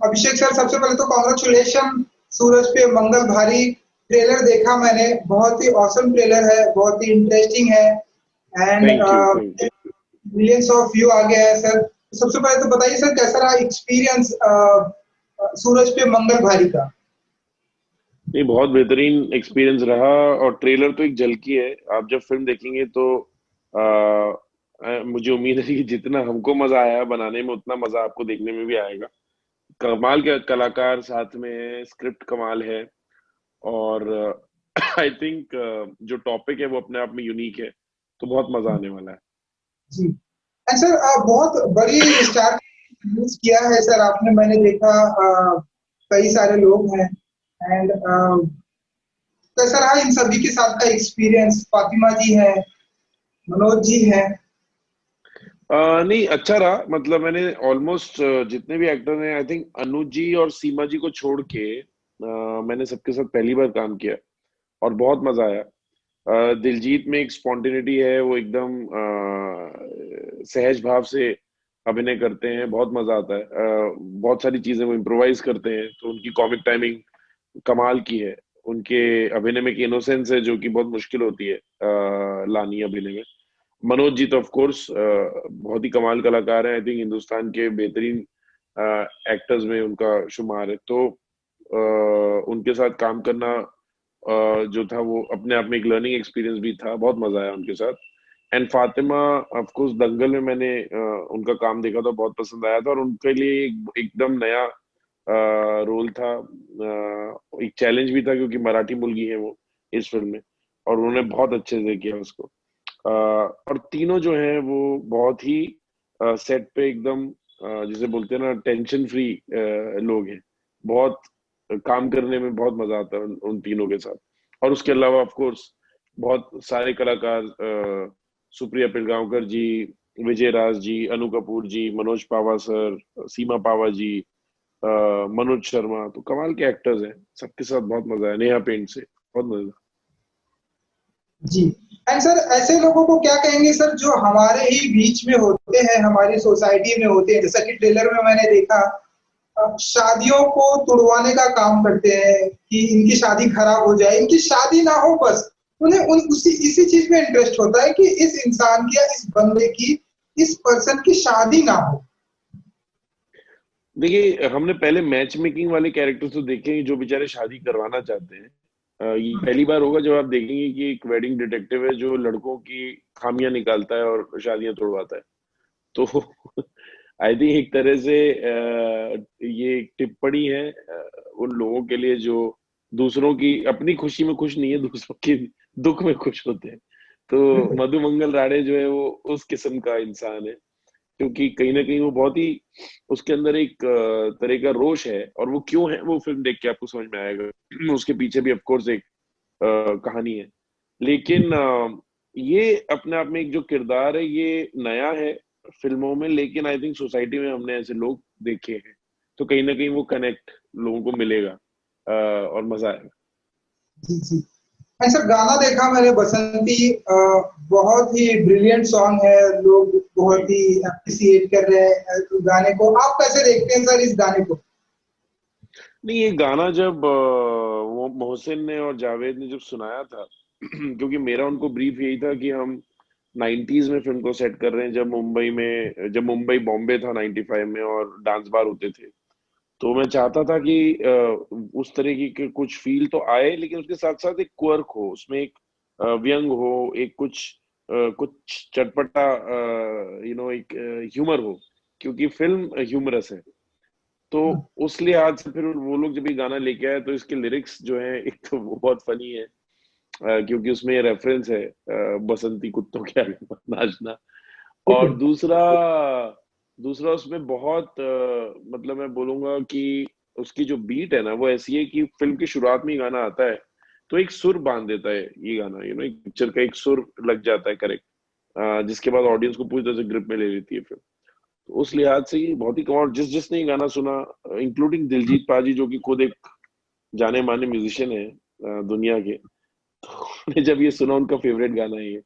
अभिषेक sir, सबसे पहले तो कॉन्ग्रेचुलेशन। सूरज पे मंगल भारी। ट्रेलर देखा मैंने, बहुत ही ऑसम ट्रेलर है, बहुत ही इंटरेस्टिंग है। And thank you, thank you. Millions of view आ गया है सर। सबसे पहले तो बताइए सर, कैसा रहा एक्सपीरियंस सूरज पे मंगल भारी का? नहीं, बहुत बेहतरीन एक्सपीरियंस रहा। और ट्रेलर तो एक झलकी है, आप जब फिल्म देखेंगे तो मुझे उम्मीद है कि जितना हमको मजा आया बनाने में उतना मजा आपको देखने में भी आएगा। कमाल के कलाकार साथ में है, स्क्रिप्ट कमाल है। और आई थिंक जो टॉपिक है वो अपने आप में यूनिक है, तो बहुत मजा आने वाला है। जी। एंड सर, बहुत बड़ी स्टार यूज किया है सर आपने, मैंने देखा। कई सारे लोग हैं। एंड कैसा रहा इन सभी के साथ का एक्सपीरियंस? फातिमा जी है, मनोज जी है। नहीं, अच्छा रहा। मतलब मैंने ऑलमोस्ट जितने भी एक्टर हैं, आई थिंक अनुज जी और सीमा जी को छोड़ के मैंने सबके साथ पहली बार काम किया और बहुत मजा आया। दिलजीत में एक स्पॉन्टेनिटी है, वो एकदम सहज भाव से अभिनय करते हैं, बहुत मजा आता है। बहुत सारी चीजें वो इम्प्रोवाइज करते हैं, तो उनकी कॉमिक टाइमिंग कमाल की है। उनके अभिनय में एक इनोसेंस है जो कि बहुत मुश्किल होती है लानी अभिनय में। मनोज जी तो ऑफ कोर्स बहुत ही कमाल कलाकार है, आई थिंक हिंदुस्तान के बेहतरीन एक्टर्स में उनका शुमार है। तो उनके साथ काम करना जो था वो अपने आप में एक लर्निंग एक्सपीरियंस भी था, बहुत मजा आया उनके साथ। एंड फातिमा, ऑफ कोर्स दंगल में मैंने उनका काम देखा था, बहुत पसंद आया था। और उनके लिए एकदम नया रोल था, एक चैलेंज भी था, क्योंकि मराठी मुलगी है वो इस फिल्म में, और उन्होंने बहुत अच्छे से किया उसको। और तीनों जो हैं वो बहुत ही सेट पे एकदम जिसे बोलते हैं ना, टेंशन फ्री लोग हैं। बहुत काम करने में बहुत मजा आता है उन तीनों के साथ। और उसके अलावा ऑफ कोर्स बहुत सारे कलाकार, सुप्रिया पिलगांवकर जी, विजय राज जी, अनु कपूर जी, मनोज पावा सर, सीमा पावा जी, मनोज शर्मा, तो कमाल के एक्टर्स हैं। सबके साथ बहुत मजा आया, नेहा पेंट से बहुत मजा। जी। एंड सर, ऐसे लोगों को क्या कहेंगे सर, जो हमारे ही बीच में होते हैं, हमारी सोसाइटी में होते हैं, जैसा कि ट्रेलर में मैंने देखा, शादियों को तुड़वाने का काम करते हैं कि इनकी शादी खराब हो जाए, इनकी शादी ना हो बस। उन्हें उसी इसी चीज में इंटरेस्ट होता है कि इस इंसान की या इस बंदे की, इस पर्सन की शादी ना हो। देखिए, हमने पहले मैच मेकिंग वाले कैरेक्टर्स तो देखे हैं जो बेचारे शादी करवाना चाहते हैं। ये पहली बार होगा जब आप देखेंगे कि एक वेडिंग डिटेक्टिव है जो लड़कों की खामियां निकालता है और शादियां तोड़वाता है। तो आई थिंक एक तरह से ये एक टिप्पणी है उन लोगों के लिए जो दूसरों की अपनी खुशी में खुश नहीं है, दूसरों के दुख में खुश होते हैं। तो मधु मंगल राणे जो है वो उस किस्म का इंसान है, क्योंकि कहीं ना कहीं वो बहुत ही, उसके अंदर एक तरह का रोष है। और वो क्यों है, वो फिल्म देख के आपको समझ में आएगा। उसके पीछे भी ऑफ कोर्स एक कहानी है। लेकिन ये अपने आप में एक जो किरदार है ये नया है फिल्मों में, लेकिन आई थिंक सोसाइटी में हमने ऐसे लोग देखे हैं, तो कहीं ना कहीं वो कनेक्ट लोगों को मिलेगा और मजा आएगा। जी जी। एंड सर, गाना देखा मैंने बसंती, बहुत ही ब्रिलियंट सॉन्ग है। लोग बहुत थैंक ही अप्रिसिएट कर रहे हैं गाने को। आप कैसे देखते हैं सर इस गाने को? नहीं, ये गाना जब वो मोहसिन ने और जावेद ने जब सुनाया था क्योंकि मेरा उनको ब्रीफ यही था कि हम 90s में फिल्म को सेट कर रहे हैं, जब मुंबई बॉम्बे था 95 में और डांस बार होते थे। तो मैं चाहता था कि उस तरह की कि कुछ फील तो आए, लेकिन उसके साथ साथ एक क्वर्क हो, उसमें एक व्यंग हो, एक कुछ चटपटा, एक ह्यूमर हो, क्योंकि फिल्म ह्यूमरस है। तो उस लिहाज से फिर वो लोग जब ये गाना लेके आए तो इसके लिरिक्स जो है, एक तो वो बहुत फनी है, क्योंकि उसमें ये रेफरेंस है बसंती कुत्तों के आगे मत नाचना। और दूसरा दूसरा उसमें बहुत मतलब मैं बोलूंगा कि उसकी जो बीट है ना वो ऐसी है कि फिल्म की शुरुआत में ही गाना आता है तो एक सुर बांध देता है ये गाना, एक पिक्चर का एक सुर लग जाता है करेक्ट, जिसके बाद ऑडियंस को पूरी तरह से ग्रिप में ले लेती है फिल्म। तो उस लिहाज से ये बहुत ही कमाल, जिसने ये गाना सुना, इंक्लूडिंग दिलजीत पाजी जो कि खुद एक जाने माने म्यूजिशियन है दुनिया के, तो उन्होंने जब ये सुना उनका फेवरेट गाना है ये।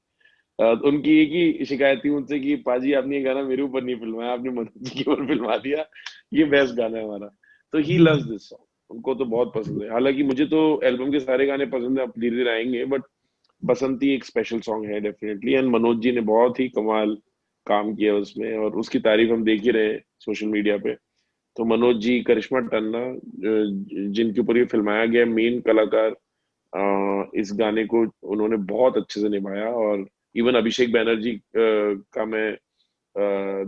तो उनकी एक ही शिकायत थी मुझसे कि पाजी आपने ये गाना मेरे ऊपर नहीं फिल्माया, आपने मनोज जी के ऊपर फिल्मा दिया, ये बेस्ट गाना है हमारा। तो ही जी लव्स दिस सॉन्ग, उनको तो बहुत पसंद है। हालांकि मुझे तो एल्बम के सारे गाने पसंद है, अब धीरे धीरे आएंगे, बट बसंती एक स्पेशल सॉन्ग है डेफिनेटली। एंड मनोज जी ने बहुत ही कमाल काम किया उसमें, और उसकी तारीफ हम देख ही रहे हैं सोशल मीडिया पे। तो मनोज जी, करिश्मा तन्ना, जिनके ऊपर ये फिल्माया गया, मेन कलाकार, इस गाने को उन्होंने बहुत अच्छे से निभाया। और इवन अभिषेक बैनर्जी का मैं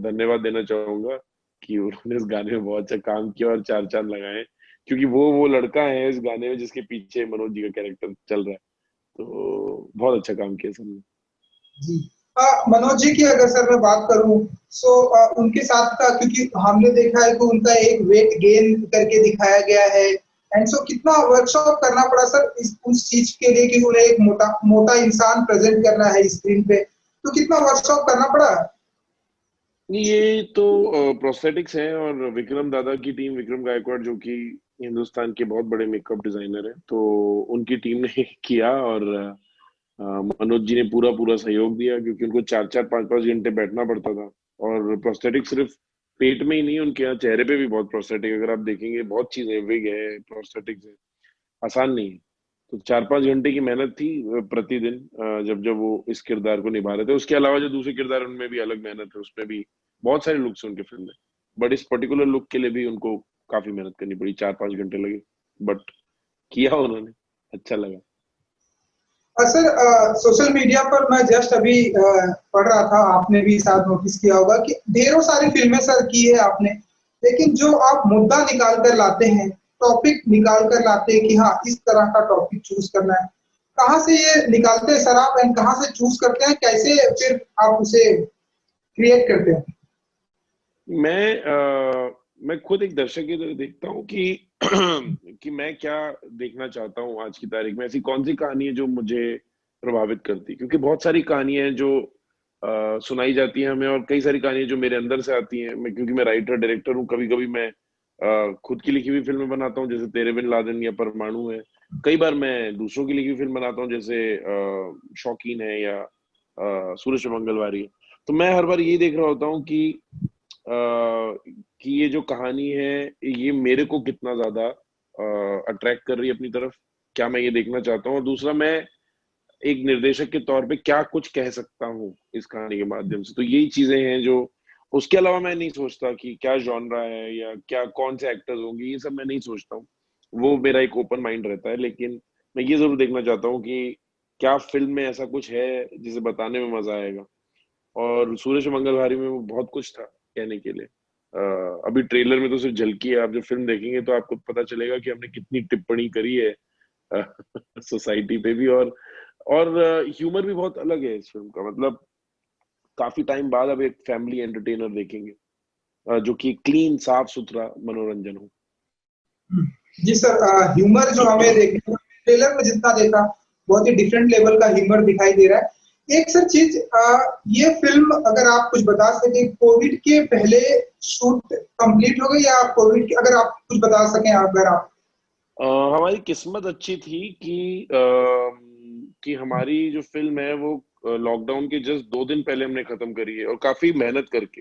धन्यवाद देना चाहूंगा कि उन्होंने इस गाने में बहुत अच्छा काम किया और चार चांद लगाए, क्योंकि वो लड़का है इस गाने में जिसके पीछे मनोज जी का कैरेक्टर चल रहा है। तो बहुत अच्छा काम किया सबने। जी। मनोज जी की अगर सर मैं बात करूं, सो उनके साथ का, क्योंकि हमने देखा है कि उनका एक वेट गेन करके दिखाया गया है, एंड सो कितना वर्कशॉप करना पड़ा सर इस उस चीज के लिए कि उन्हें एक मोटा मोटा इंसान प्रेजेंट करना है स्क्रीन पे, तो कितना वर्कशॉप करना पड़ा। ये तो प्रोस्थेटिक्स हैं, और विक्रम दादा की टीम, विक्रम गायकवाड़ जो कि हिंदुस्तान के बहुत बड़े मेकअप डिजाइनर हैं, तो उनकी टीम ने किया। और मनोज जी ने पूरा पूरा सहयोग दिया, क्योंकि उनको चार चार पांच पांच घंटे बैठना पड़ता था। और प्रोस्थेटिक सिर्फ पेट में ही नहीं, उनके यहाँ चेहरे पे भी बहुत प्रोस्थेटिक, अगर आप देखेंगे बहुत चीजें, विग है, प्रोस्थेटिक्स है, आसान नहीं है। तो चार पांच घंटे की मेहनत थी प्रतिदिन, जब जब वो इस किरदार को निभा रहे थे। उसके अलावा जो दूसरे किरदार हैं, उनमें भी अलग मेहनत है, उसमें भी बहुत सारे लुक्स हैं उनके फिल्म में, बट इस पर्टिकुलर लुक के लिए भी उनको काफी मेहनत करनी पड़ी, चार पांच घंटे लगे, बट किया उन्होंने, अच्छा लगा। सर सोशल मीडिया पर मैं जस्ट अभी पढ़ रहा था, आपने भी शायद नोटिस किया होगा कि ढेरों सारी फिल्में सर की है आपने, लेकिन जो आप मुद्दा निकाल कर लाते हैं, टॉपिक निकाल कर लाते हैं कि हाँ इस तरह का टॉपिक चूज करना है, कहाँ से ये निकालते हैं सर आप, एंड कहाँ से चूज करते हैं, कैसे फिर आप उसे क्रिएट करते हैं। मैं खुद एक दर्शक की तरह देखता हूँ कि कि मैं क्या देखना चाहता हूँ आज की तारीख में, ऐसी कौन सी कहानी है जो मुझे प्रभावित करती है। क्योंकि बहुत सारी कहानियां हैं जो सुनाई जाती हैं हमें, और कई सारी कहानियां जो मेरे अंदर से आती हैं। मैं, क्योंकि मैं राइटर डायरेक्टर हूँ, कभी कभी मैं खुद की लिखी हुई फिल्में बनाता हूँ, जैसे तेरे बिन लादेन या परमाणु है। कई बार मैं दूसरों की लिखी हुई फिल्म बनाता हूँ, जैसे शौकीन है या सूरज मंगलवारी है। तो मैं हर बार यही देख रहा होता हूँ कि ये जो कहानी है, ये मेरे को कितना ज्यादा अट्रैक्ट कर रही है अपनी तरफ, क्या मैं ये देखना चाहता हूँ। और दूसरा, मैं एक निर्देशक के तौर पे क्या कुछ कह सकता हूँ इस कहानी के माध्यम से। तो यही चीजें हैं जो, उसके अलावा मैं नहीं सोचता कि क्या जॉनरा है या क्या कौन से एक्टर्स होंगे, ये सब मैं नहीं सोचता हूँ। वो मेरा एक ओपन माइंड रहता है। लेकिन मैं ये जरूर देखना चाहता हूँ कि क्या फिल्म में ऐसा कुछ है जिसे बताने में मजा आएगा। और सूरज मंगलवारी में वो बहुत कुछ था कहने के लिए। अभी ट्रेलर में तो सिर्फ झलकी है, आप जब फिल्म देखेंगे तो आपको पता चलेगा कि हमने कितनी टिप्पणी करी है सोसाइटी पे भी। और ह्यूमर भी बहुत अलग है इस फिल्म का, मतलब काफी टाइम बाद अब एक फैमिली एंटरटेनर देखेंगे, जो कि क्लीन, साफ सुथरा मनोरंजन हो। जी सर, ह्यूमर जो हमें देखने को ट्रेलर में जितना देखा, बहुत ही डिफरेंट लेवल का ह्यूमर दिखाई दे रहा है। एक सर चीज, ये फिल्म अगर आप कुछ बता सके, कोविड के पहले शूट कंप्लीट हो गई या कोविड के, अगर आप कुछ बता सकें अगर आप। हमारी किस्मत अच्छी थी कि हमारी जो फिल्म है वो लॉकडाउन के जस्ट 2 दिन पहले हमने खत्म करी है, और काफी मेहनत करके।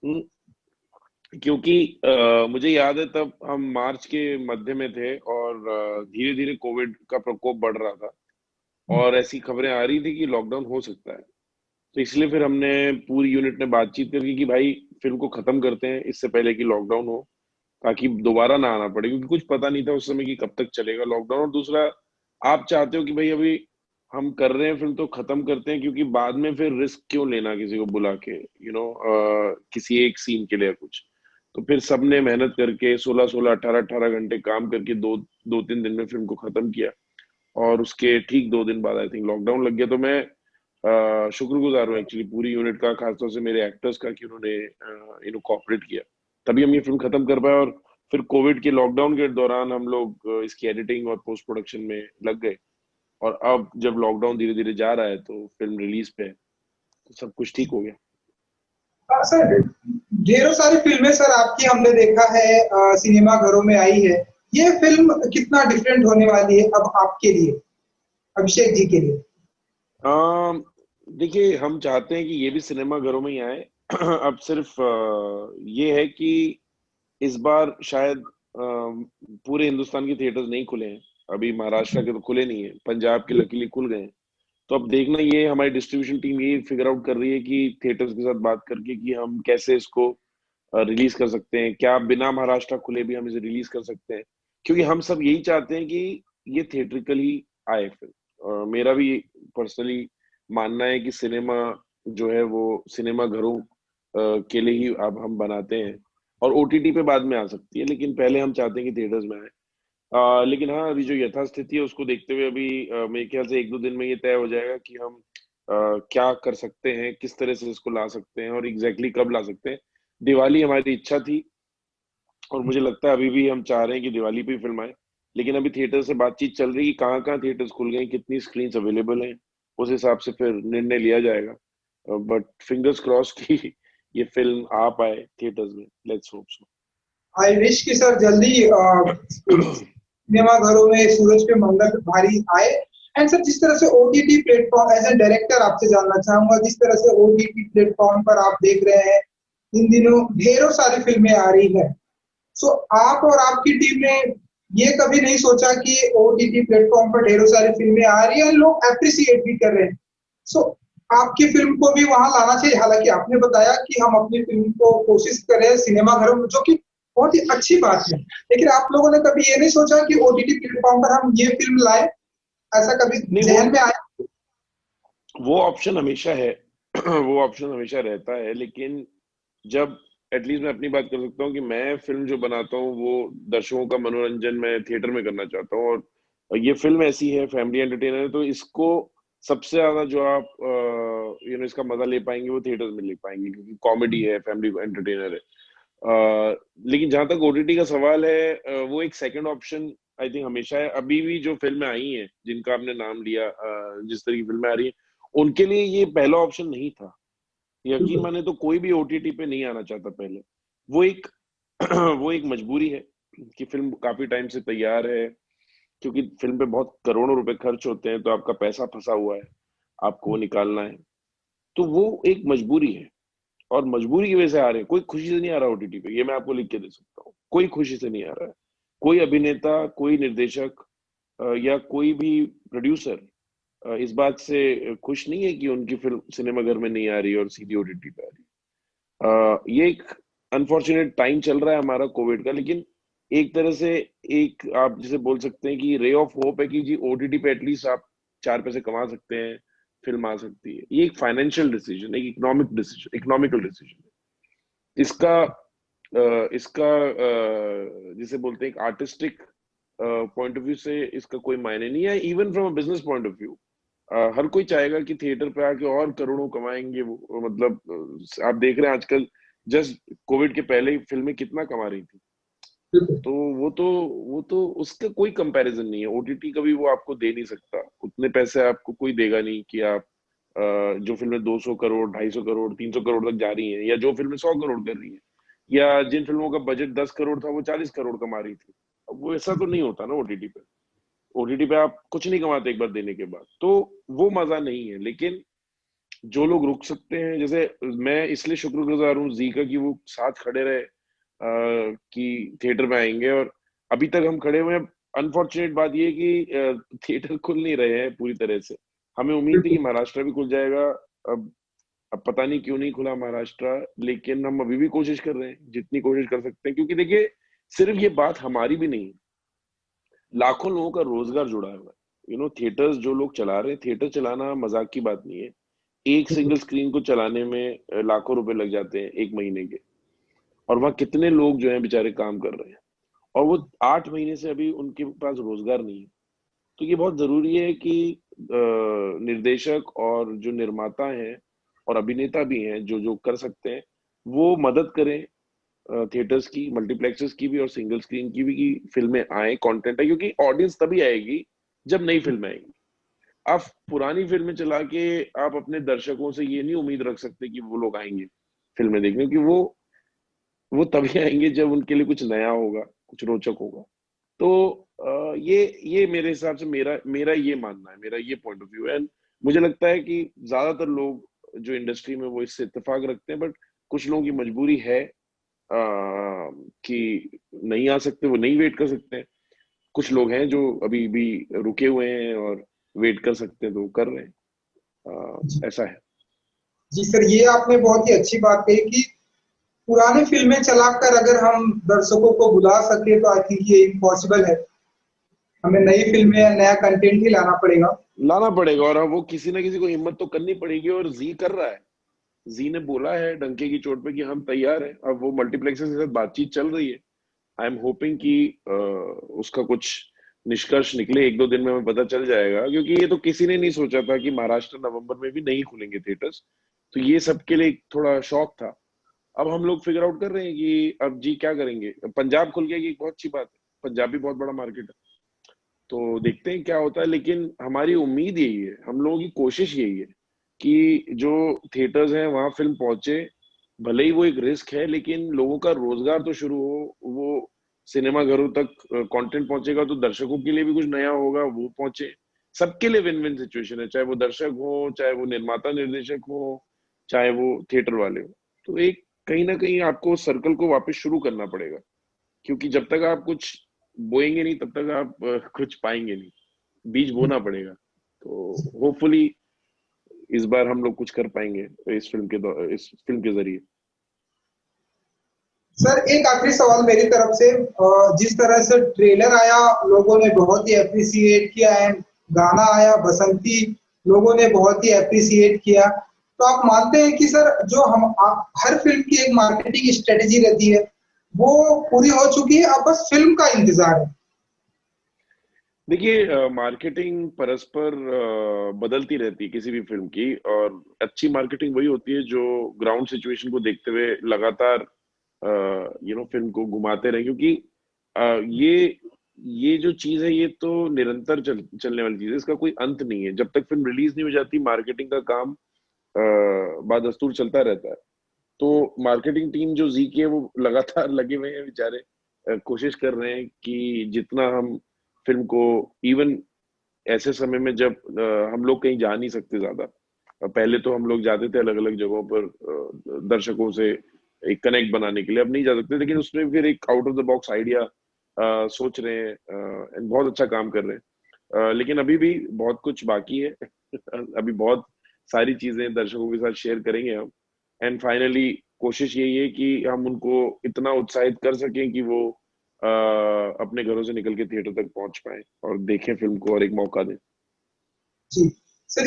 हम्म, क्योंकि मुझे याद है तब हम मार्च के मध्य में थे, और धीरे धीरे कोविड का प्रकोप बढ़ रहा था, और ऐसी खबरें आ रही थी कि लॉकडाउन हो सकता है। तो इसलिए फिर हमने पूरी यूनिट ने बातचीत करके कि भाई फिल्म को खत्म करते हैं इससे पहले कि लॉकडाउन हो, ताकि दोबारा ना आना पड़े, क्योंकि कुछ पता नहीं था उस समय कि कब तक चलेगा लॉकडाउन। और दूसरा, आप चाहते हो कि भाई अभी हम कर रहे हैं फिल्म तो खत्म करते हैं, क्योंकि बाद में फिर रिस्क क्यों लेना किसी को बुला के, किसी एक सीन के लिए कुछ। तो फिर सबने मेहनत करके 16-16, 18-18 घंटे काम करके दो 2-3 दिन में फिल्म को खत्म किया। और उसके ठीक 2 दिन बाद आई थिंक लॉकडाउन लग गया। तो मैं शुक्रगुजार हूँ एक्चुअली पूरी यूनिट का, खासतौर से मेरे एक्टर्स का, कि उन्होंने कोऑपरेट किया, तभी हम ये फिल्म खत्म कर पाए। और फिर कोविड के लॉकडाउन के दौरान हम लोग इसकी एडिटिंग और पोस्ट प्रोडक्शन में लग गए। और अब जब लॉकडाउन धीरे धीरे जा रहा है तो फिल्म रिलीज पे है, तो सब कुछ ठीक हो गया। सर ढेरों सारी फिल्में सर आपकी हमने देखा है, सिनेमा घरों में आई है। ये फिल्म कितना डिफरेंट होने वाली है अब आपके लिए, अभिषेक जी के लिए। अम, देखिए, हम चाहते हैं कि ये भी सिनेमा घरों में ही आए। अब सिर्फ ये है कि इस बार शायद पूरे हिंदुस्तान के थिएटर्स नहीं खुले हैं। अभी महाराष्ट्र के तो खुले नहीं है, पंजाब के लकीली खुल गए हैं। तो अब देखना, ये हमारी डिस्ट्रीब्यूशन टीम ये फिगर आउट कर रही है कि थिएटर्स के साथ बात करके कि हम कैसे इसको रिलीज कर सकते हैं, क्या बिना महाराष्ट्र खुले भी हम इसे रिलीज कर सकते हैं, क्योंकि हम सब यही चाहते हैं कि ये थिएट्रिकली आए फिल्म। मेरा भी पर्सनली मानना है कि सिनेमा जो है वो सिनेमा घरों के लिए ही अब हम बनाते हैं, और ओटीटी पे बाद में आ सकती है, लेकिन पहले हम चाहते हैं कि थिएटर्स में आए। लेकिन हाँ, अभी जो यथास्थिति है उसको देखते हुए अभी मेरे ख्याल से 1-2 दिन में ये तय हो जाएगा कि हम क्या कर सकते हैं, किस तरह से इसको ला सकते हैं और एग्जैक्टली कब ला सकते हैं। दिवाली हमारी इच्छा थी, और मुझे लगता है अभी भी हम चाह रहे हैं कि दिवाली पे ही फिल्म आए, लेकिन अभी थिएटर से बातचीत चल रही है कि कहाँ कहाँ थिएटर्स खुल गए हैं, कितनी स्क्रीन अवेलेबल हैं, उस हिसाब से फिर निर्णय लिया जाएगा। बट फिंगर्स क्रॉस की ये फिल्म आ पाए थिएटर्स में, let's hope so. I wish कि सर जल्दी सिनेमा घरों में सूरज पे मंगल भारी आए। एंड सर जिस तरह से OTT platform, as a director आपसे जानना चाहूंगा, जिस तरह से ओटीटी प्लेटफॉर्म पर आप देख रहे हैं इन दिनों ढेरों सारी फिल्में आ रही है, सो आप और आपकी टीम ने ये कभी नहीं सोचा कि ओटीटी प्लेटफॉर्म पर ढेरों सारी फिल्में आ रही है, लोग अप्रिसिएट भी कर रहे हैं, सो आपकी फिल्म को भी वहां लाना चाहिए? हालांकि आपने बताया कि हम अपनी फिल्म को कोशिश कर रहे हैं सिनेमा घरों में, जो कि बहुत ही अच्छी बात है, लेकिन आप लोगों ने कभी ये नहीं सोचा कि ओटीटी प्लेटफॉर्म पर हम ये फिल्म लाएं? ऐसा कभी नहीं, जहन में आया? वो ऑप्शन हमेशा है वो ऑप्शन हमेशा रहता है, लेकिन जब एटलीस्ट मैं अपनी बात कर सकता हूँ कि मैं फिल्म जो बनाता हूँ वो दर्शकों का मनोरंजन मैं थिएटर में करना चाहता हूँ, और ये फिल्म ऐसी है, फैमिली एंटरटेनर है, तो इसको सबसे ज्यादा जो आप इसका मजा ले पाएंगे वो थिएटर्स में ले पाएंगे, क्योंकि कॉमेडी है, फैमिली एंटरटेनर है। लेकिन जहां तक ओटीटी का सवाल है, वो एक सेकंड ऑप्शन आई थिंक हमेशा है। अभी भी जो फिल्में आई हैं जिनका आपने नाम लिया, जिस तरह की फिल्में आ रही हैं, उनके लिए ये पहला ऑप्शन नहीं था। यकीन बिल्कुल। माने तो कोई भी ओटीटी पे नहीं आना चाहता पहले। वो एक वो एक मजबूरी है कि फिल्म काफी टाइम से तैयार है, क्योंकि फिल्म पे बहुत करोड़ों रुपए खर्च होते हैं, तो आपका पैसा फंसा हुआ है, आपको वो निकालना है। तो वो एक मजबूरी है, और मजबूरी की वजह से आ रहे हैं। कोई खुशी से नहीं आ रहा ओटीटी पे, ये मैं आपको लिख के दे सकता हूँ, कोई खुशी से नहीं आ रहा है। कोई अभिनेता, कोई निर्देशक या कोई भी प्रोड्यूसर इस बात से खुश नहीं है कि उनकी फिल्म सिनेमा घर में नहीं आ रही और सीधी ओटीटी पे आ रही है। ये एक अनफॉर्चुनेट टाइम चल रहा है हमारा कोविड का, लेकिन एक तरह से एक आप जिसे बोल सकते हैं कि रे ऑफ होप है कि जी ओटीटी पे एटलीस्ट आप 4 पैसे कमा सकते हैं, फिल्म आ सकती है। ये एक फाइनेंशियल डिसीजन, एक इकोनॉमिकल डिसीजन है। इसका जिसे बोलते हैं एक आर्टिस्टिक पॉइंट ऑफ व्यू से इसका कोई मायने नहीं है, even from a business point of view. हर कोई चाहेगा कि थिएटर पे आके और करोड़ों कमाएंगे वो, मतलब आप देख रहे हैं आजकल, जस्ट कोविड के पहले ही फिल्में कितना कमा रही थी। बिल्कुल। तो वो तो उसका कोई कंपैरिजन नहीं है। ओटीटी कभी वो आपको दे नहीं सकता, उतने पैसे आपको कोई देगा नहीं कि आप जो फिल्में 200 करोड़, 250 करोड़, 300 करोड़ तक जा रही हैं, या जो फिल्में 100 करोड़ कर रही हैं, या जिन फिल्मों का बजट 10 करोड़ था वो 40 करोड़ कमा रही थी। अब वो ऐसा तो नहीं होता ना ओटीटी पे। ओटीटी पे आप कुछ नहीं कमाते एक बार देने के बाद, तो वो मजा नहीं है। लेकिन जो लोग रुक सकते हैं, जैसे मैं इसलिए शुक्रगुजार हूँ जी का कि वो साथ खड़े रहे कि थिएटर में आएंगे, और अभी तक हम खड़े हुए हैं। अनफॉर्चुनेट बात ये है कि थिएटर खुल नहीं रहे हैं पूरी तरह से। हमें उम्मीद थी कि बिल्कुल। महाराष्ट्र भी खुल जाएगा। अब अब पता नहीं क्यों नहीं खुला महाराष्ट्र, लेकिन हम अभी भी कोशिश कर रहे हैं, जितनी कोशिश कर सकते हैं, क्योंकि देखिए सिर्फ ये बात हमारी भी नहीं है, लाखों लोगों का रोजगार जुड़ा हुआ है। थिएटर्स जो लोग चला रहे हैं, थिएटर चलाना मजाक की बात नहीं है। एक सिंगल स्क्रीन को चलाने में लाखों रुपए लग जाते हैं एक महीने के, और वहाँ कितने लोग जो हैं बेचारे काम कर रहे हैं, और वो 8 महीने से अभी उनके पास रोजगार नहीं है। तो ये बहुत जरूरी है कि निर्देशक और जो निर्माता हैं और अभिनेता भी हैं जो जो कर सकते हैं, वो मदद करें थिएटर्स की, मल्टीप्लेक्सेस की भी और सिंगल स्क्रीन की भी, कि फिल्में आए, कंटेंट है, क्योंकि ऑडियंस तभी आएगी जब नई फिल्में आएंगी। आप पुरानी फिल्में चला के आप अपने दर्शकों से ये नहीं उम्मीद रख सकते कि वो लोग आएंगे फिल्में देखने, क्योंकि वो तभी आएंगे जब उनके लिए कुछ नया होगा, कुछ रोचक होगा। तो ये मेरे हिसाब से मेरा मेरा ये मानना है, मेरा ये पॉइंट ऑफ व्यू है। एंड मुझे लगता है कि ज्यादातर लोग जो इंडस्ट्री में वो इससे इत्तेफाक रखते हैं, बट कुछ लोगों की मजबूरी है कि नहीं आ सकते, वो नहीं वेट कर सकते हैं। कुछ लोग हैं जो अभी भी रुके हुए हैं और वेट कर सकते हैं, तो वो कर रहे हैं। जी ऐसा है। जी सर, ये आपने बहुत ही अच्छी बात कही कि पुरानी फिल्में चलाकर अगर हम दर्शकों को बुला सके तो आई थिंक ये इम्पॉसिबल है। हमें नई फिल्में या नया कंटेंट ही लाना पड़ेगा। लाना पड़ेगा, और वो किसी ना किसी को हिम्मत तो करनी पड़ेगी, और जी कर रहा है। जी ने बोला है डंके की चोट पे कि हम तैयार हैं। अब वो मल्टीप्लेक्सेस के साथ बातचीत चल रही है। आई एम होपिंग कि उसका कुछ निष्कर्ष निकले। एक दो दिन में हमें पता चल जाएगा, क्योंकि ये तो किसी ने नहीं सोचा था कि महाराष्ट्र नवंबर में भी नहीं खुलेंगे थिएटर्स। तो ये सबके लिए एक थोड़ा शॉक था। अब हम लोग फिगर आउट कर रहे हैं कि अब जी क्या करेंगे। पंजाब खुल गया, ये एक बहुत अच्छी बात है। पंजाब भी बहुत बड़ा मार्केट है, तो देखते हैं क्या होता है। लेकिन हमारी उम्मीद यही है, हम लोगों की कोशिश यही है कि जो थिएटर्स हैं वहां फिल्म पहुंचे। भले ही वो एक रिस्क है, लेकिन लोगों का रोजगार तो शुरू हो। वो सिनेमा घरों तक कंटेंट पहुंचेगा तो दर्शकों के लिए भी कुछ नया होगा, वो पहुंचे। सबके लिए विन विन सिचुएशन है, चाहे वो दर्शक हो, चाहे वो निर्माता निर्देशक हो, चाहे वो थिएटर वाले हो। तो एक कहीं ना कहीं आपको सर्कल को वापस शुरू करना पड़ेगा, क्योंकि जब तक आप कुछ बोएंगे नहीं तब तक आप कुछ पाएंगे नहीं। बीज बोना पड़ेगा। तो होपफुली इस बार हम लोग कुछ कर पाएंगे इस फिल्म के जरिए। सर एक आखिरी सवाल मेरी तरफ से, जिस तरह से ट्रेलर आया लोगों ने बहुत ही अप्रिसिएट किया एंड गाना आया बसंती लोगों ने बहुत ही अप्रिसिएट किया, तो आप मानते हैं कि सर जो हर फिल्म की एक मार्केटिंग स्ट्रेटेजी रहती है वो पूरी हो चुकी है, अब बस फिल्म का इंतजार है? देखिए, मार्केटिंग परस्पर बदलती रहती है किसी भी फिल्म की। और अच्छी मार्केटिंग वही होती है जो ग्राउंड सिचुएशन को देखते हुए लगातार फिल्म को घुमाते रहे। क्योंकि ये जो चीज है, ये तो निरंतर चलने वाली चीज है। इसका कोई अंत नहीं है। जब तक फिल्म रिलीज नहीं हो जाती, मार्केटिंग का काम बादस्तूर चलता रहता है। तो मार्केटिंग टीम जो जी की है, वो लगातार लगे हुए हैं बेचारे। कोशिश कर रहे हैं कि जितना हम फिल्म को, इवन ऐसे समय में जब हम लोग कहीं जा नहीं सकते ज्यादा। पहले तो हम लोग जाते थे अलग अलग जगहों पर दर्शकों से एक कनेक्ट बनाने के लिए। अब नहीं जा सकते, लेकिन उसमें फिर एक out of the box idea सोच रहे हैं, and बहुत अच्छा काम कर रहे हैं। लेकिन अभी भी बहुत कुछ बाकी है। अभी बहुत सारी चीजें दर्शकों के साथ शेयर करेंगे हम। एंड फाइनली कोशिश यही है कि हम उनको इतना उत्साहित कर सकें कि वो अपने घरों से निकल के थिएटर तक पहुंच पाए और देखें फिल्म को और एक मौका दें। जी सर,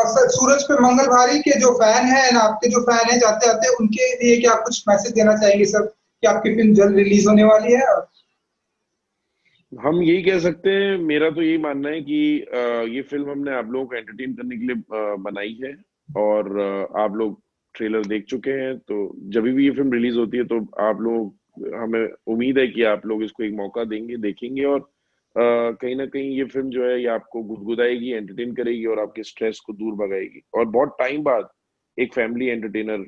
सर सूरज पे मंगल भारी के जो फैन हैं ना, आपके जो फैन हैं जाते आते, उनके लिए क्या कुछ मैसेज देना चाहेंगे सर कि आपकी फिल्म जल्द रिलीज होने वाली है? हम यही कह सकते हैं, मेरा तो यही मानना है कि ये फिल्म हमने आप लोगों को एंटरटेन करने के लिए बनाई है। और आप लोग ट्रेलर देख चुके हैं, तो जब भी ये फिल्म रिलीज होती है तो आप लोग, हमें उम्मीद है कि आप लोग इसको एक मौका देंगे, देखेंगे। और कहीं ना कहीं ये फिल्म जो है, ये आपको गुदगुदाएगी, एंटरटेन करेगी और आपके स्ट्रेस को दूर भगाएगी। और बहुत टाइम बाद एक फैमिली एंटरटेनर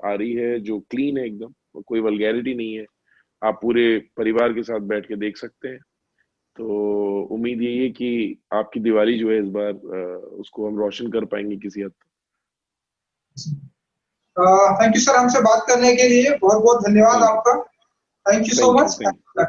आ रही है जो क्लीन है एकदम, कोई वल्गैरिटी नहीं है। आप पूरे परिवार के साथ बैठ के देख सकते हैं। तो उम्मीद यही है कि आपकी दिवाली जो है इस बार उसको हम रोशन कर पाएंगे किसी हद तक। थैंक यू सर, हमसे बात करने के लिए बहुत बहुत धन्यवाद थैंक यू। आपका। Thank you so thank you. Much. Thank you.